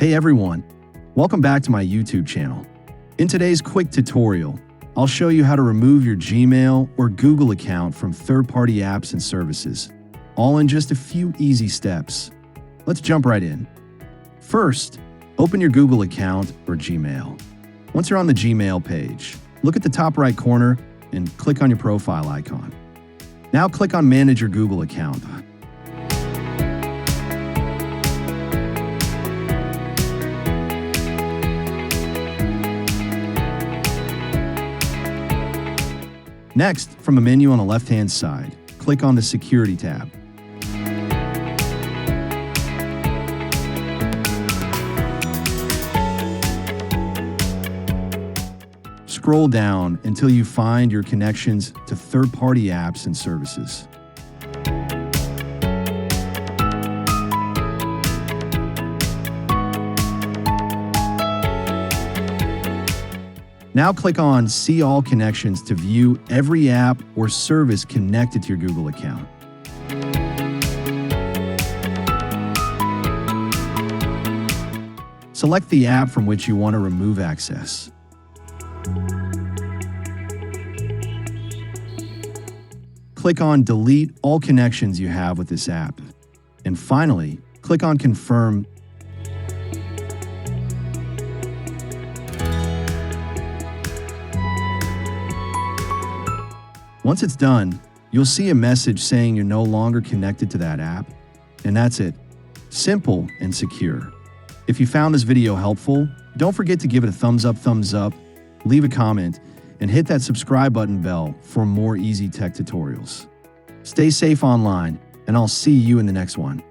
Hey everyone, welcome back to my YouTube channel. In today's quick tutorial, I'll show you how to remove your Gmail or Google account from third-party apps and services, all in just a few easy steps. Let's jump right in. First, open your Google account or Gmail. Once you're on the Gmail page, look at the top right corner and click on your profile icon. Now click on Manage your Google account. Next, from a menu on the left-hand side, click on the Security tab. Scroll down until you find your connections to third-party apps and services. Now click on See All Connections to view every app or service connected to your Google account. Select the app from which you want to remove access. Click on Delete all connections you have with this app. And finally, click on Confirm. Once it's done, you'll see a message saying you're no longer connected to that app. And that's it. Simple and secure. If you found this video helpful, don't forget to give it a thumbs up, leave a comment, and hit that subscribe button bell for more easy tech tutorials. Stay safe online, and I'll see you in the next one.